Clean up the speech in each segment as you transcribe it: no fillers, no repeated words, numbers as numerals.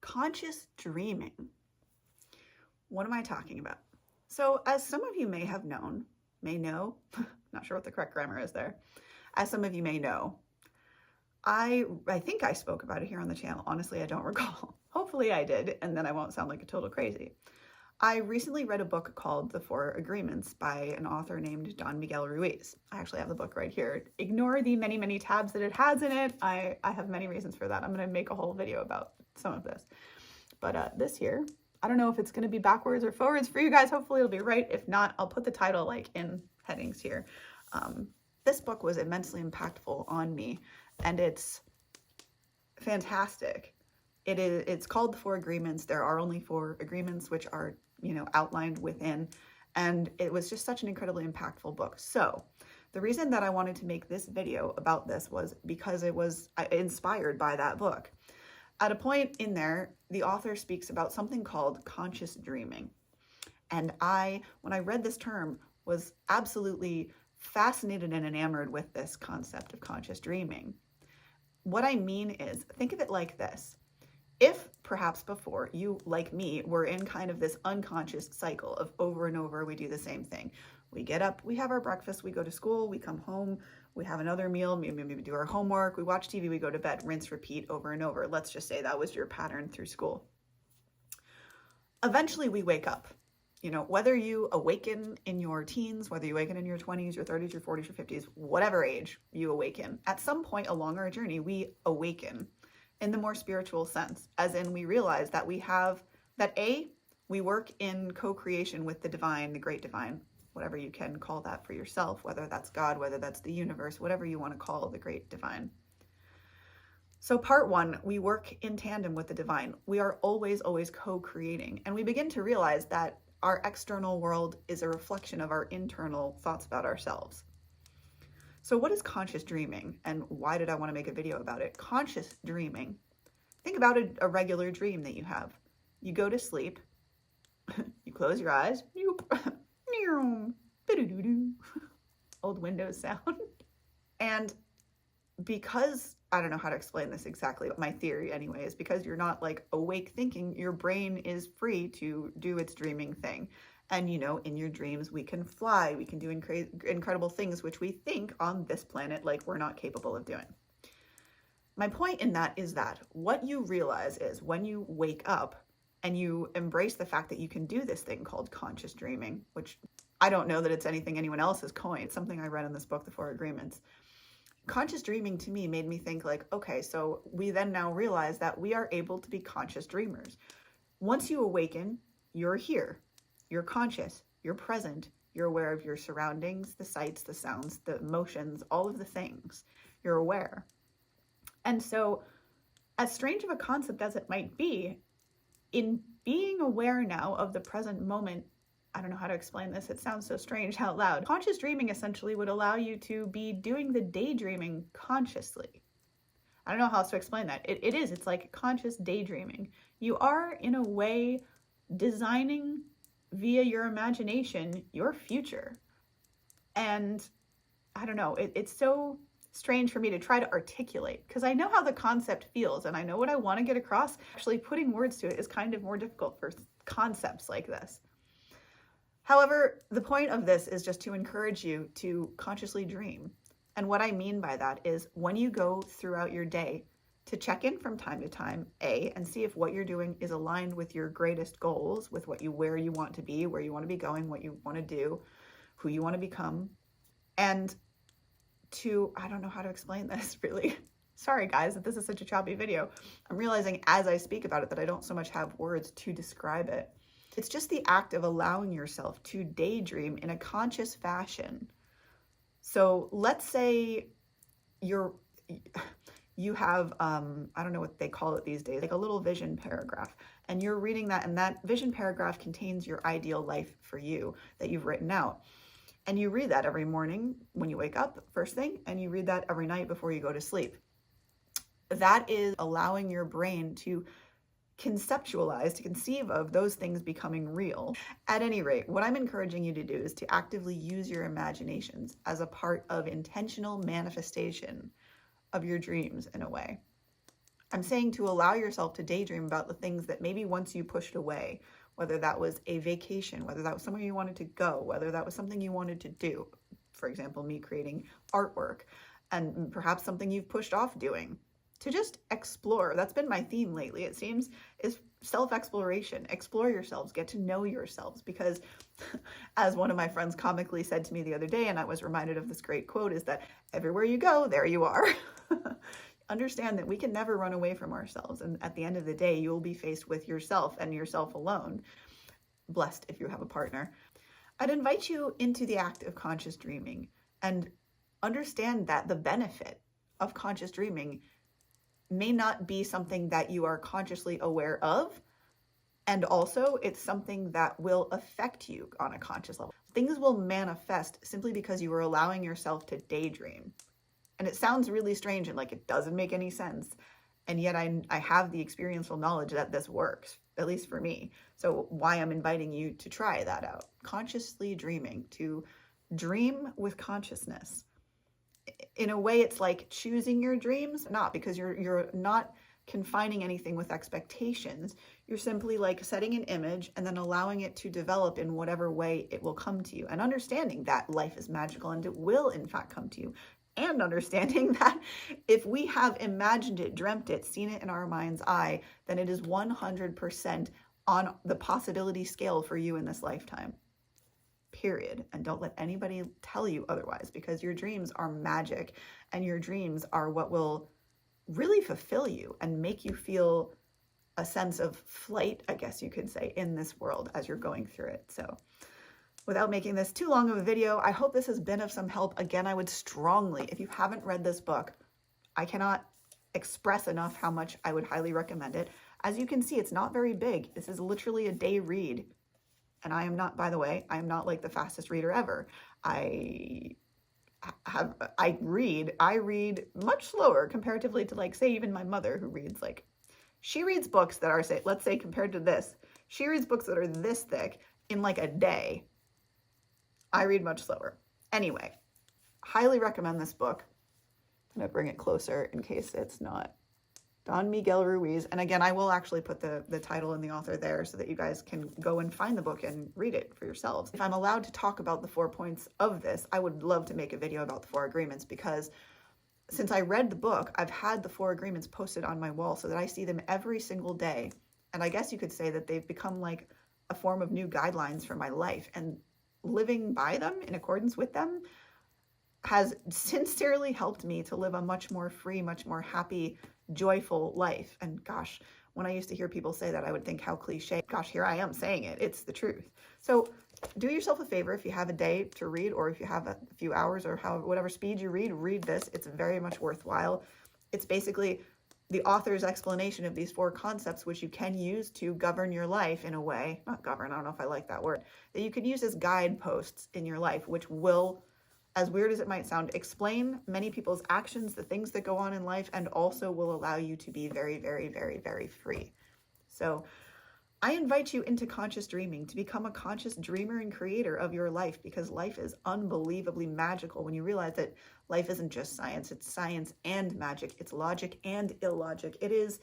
Conscious dreaming. What am I talking about? So, as some of you may have known, may know, not sure what the correct grammar is there. As some of you may know, I think I spoke about it here on the channel. Honestly, I don't recall. Hopefully I did, and then I won't sound like a total crazy. I recently read a book called The Four Agreements by an author named Don Miguel Ruiz. I actually have the book right here. Ignore the many, many tabs that it has in it. I have many reasons for that. I'm going to make a whole video about some of this. But this here, I don't know if it's going to be backwards or forwards for you guys. Hopefully it'll be right. If not, I'll put the title like in headings here. This book was immensely impactful on me, and it's fantastic. It's called The Four Agreements. There are only 4 agreements, which are, outlined within, and it was just such an incredibly impactful book. So the reason that I wanted to make this video about this was because it was inspired by that book. At a point in there, the author speaks about something called conscious dreaming. And when I read this term, was absolutely fascinated and enamored with this concept of conscious dreaming. What I mean is, think of it like this. If perhaps before you, like me, were in kind of this unconscious cycle of over and over, we do the same thing. We get up, we have our breakfast, we go to school, we come home, we have another meal, maybe we do our homework, we watch TV, we go to bed, rinse, repeat over and over. Let's just say that was your pattern through school. Eventually we wake up. Whether you awaken in your teens, whether you awaken in your 20s, your 30s, your 40s, your 50s, whatever age you awaken, at some point along our journey, we awaken in the more spiritual sense, as in we realize that we work in co-creation with the divine, the great divine, whatever you can call that for yourself, whether that's God, whether that's the universe, whatever you want to call the great divine. So part 1, we work in tandem with the divine. We are always co-creating, and we begin to realize that our external world is a reflection of our internal thoughts about ourselves. So what is conscious dreaming, and why did I want to make a video about it? Conscious dreaming. Think about a regular dream that you have. You go to sleep, you close your eyes, old Windows sound. And because, I don't know how to explain this exactly, but my theory anyway is because you're not like awake thinking, your brain is free to do its dreaming thing. And in your dreams, we can fly, we can do incredible things, which we think on this planet, like we're not capable of doing. My point in that is that what you realize is when you wake up and you embrace the fact that you can do this thing called conscious dreaming, which I don't know that it's anything anyone else has coined. It's something I read in this book, The Four Agreements. Conscious dreaming to me made me think like, okay, so we then now realize that we are able to be conscious dreamers. Once you awaken, you're here. You're conscious, you're present, you're aware of your surroundings, the sights, the sounds, the emotions, all of the things. You're aware. And so, as strange of a concept as it might be, in being aware now of the present moment, I don't know how to explain this, it sounds so strange out loud. Conscious dreaming essentially would allow you to be doing the daydreaming consciously. I don't know how else to explain that. It's like conscious daydreaming. You are, in a way, designing via your imagination, your future. And I don't know, it's so strange for me to try to articulate because I know how the concept feels and I know what I want to get across. Actually, putting words to it is kind of more difficult for concepts like this. However, the point of this is just to encourage you to consciously dream. And what I mean by that is when you go throughout your day, to check in from time to time, and see if what you're doing is aligned with your greatest goals, with where you want to be, where you want to be going, what you want to do, who you want to become. And I don't know how to explain this really. Sorry guys, that this is such a choppy video. I'm realizing as I speak about it that I don't so much have words to describe it. It's just the act of allowing yourself to daydream in a conscious fashion. So let's say you have, I don't know what they call it these days, like a little vision paragraph, and you're reading that, and that vision paragraph contains your ideal life for you that you've written out. And you read that every morning when you wake up, first thing, and you read that every night before you go to sleep. That is allowing your brain to conceptualize, to conceive of those things becoming real. At any rate, what I'm encouraging you to do is to actively use your imaginations as a part of intentional manifestation of your dreams in a way. I'm saying to allow yourself to daydream about the things that maybe once you pushed away, whether that was a vacation, whether that was somewhere you wanted to go, whether that was something you wanted to do. For example, me creating artwork, and perhaps something you've pushed off doing. To just explore. That's been my theme lately, it seems, is self-exploration. Explore yourselves, get to know yourselves, because as one of my friends comically said to me the other day, and I was reminded of this great quote, is that everywhere you go, there you are. Understand that we can never run away from ourselves, and at the end of the day, you'll be faced with yourself and yourself alone. Blessed if you have a partner. I'd invite you into the act of conscious dreaming and understand that the benefit of conscious dreaming may not be something that you are consciously aware of, and also it's something that will affect you on a conscious level. Things will manifest simply because you are allowing yourself to daydream. And it sounds really strange and like it doesn't make any sense, and yet I have the experiential knowledge that this works, at least for me. So why I'm inviting you to try that out. Consciously dreaming, to dream with consciousness. In a way, it's like choosing your dreams, not because you're not confining anything with expectations. You're simply like setting an image and then allowing it to develop in whatever way it will come to you, and understanding that life is magical and it will in fact come to you, and understanding that if we have imagined it, dreamt it, seen it in our mind's eye, then it is 100% on the possibility scale for you in this lifetime. Period. And don't let anybody tell you otherwise, because your dreams are magic, and your dreams are what will really fulfill you and make you feel a sense of flight, I guess you could say, in this world as you're going through it. So without making this too long of a video, I hope this has been of some help. Again, I would strongly, if you haven't read this book, I cannot express enough how much I would highly recommend it. As you can see, it's not very big. This is literally a day read. And I am not, by the way, I am not like the fastest reader ever. I read much slower comparatively to, like, say, even my mother, who reads, like, she reads books that are, say, let's say compared to this, she reads books that are this thick in like a day. I read much slower. Anyway, highly recommend this book. I'm gonna bring it closer in case it's not. Don Miguel Ruiz. And again, I will actually put the title and the author there so that you guys can go and find the book and read it for yourselves. If I'm allowed to talk about the 4 points of this, I would love to make a video about the 4 agreements, because since I read the book, I've had the 4 agreements posted on my wall so that I see them every single day. And I guess you could say that they've become like a form of new guidelines for my life, and living by them in accordance with them has sincerely helped me to live a much more free, much more happy, joyful life. And gosh, when I used to hear people say that, I would think how cliche. Gosh, here I am saying it. It's the truth. So do yourself a favor. If you have a day to read, or if you have a few hours, or whatever speed you read this. It's very much worthwhile. It's basically the author's explanation of these 4 concepts, which you can use to govern your life in a way, not govern, I don't know if I like that word, that you could use as guideposts in your life, which will, as weird as it might sound, explain many people's actions, the things that go on in life, and also will allow you to be very, very, very, very free. So I invite you into conscious dreaming, to become a conscious dreamer and creator of your life, because life is unbelievably magical when you realize that life isn't just science, it's science and magic, it's logic and illogic. It is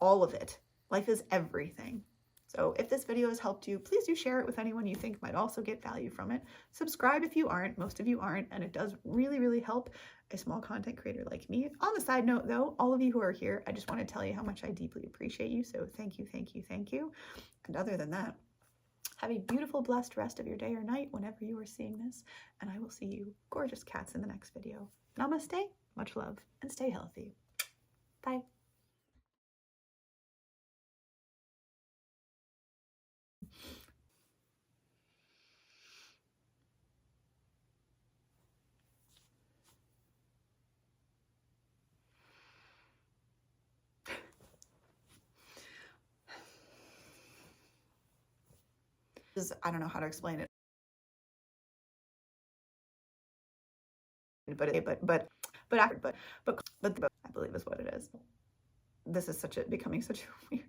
all of it. Life is everything. So if this video has helped you, please do share it with anyone you think might also get value from it. Subscribe if you aren't. Most of you aren't, and it does really, really help a small content creator like me. On the side note, though, all of you who are here, I just want to tell you how much I deeply appreciate you. So thank you, thank you, thank you. And other than that, have a beautiful, blessed rest of your day or night whenever you are seeing this, and I will see you gorgeous cats in the next video. Namaste, much love, and stay healthy. Bye. I don't know how to explain it, but I believe is what it is. This is becoming such a weird.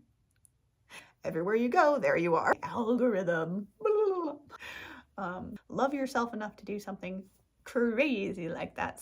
Everywhere you go, there you are. Algorithm. Love yourself enough to do something crazy like that.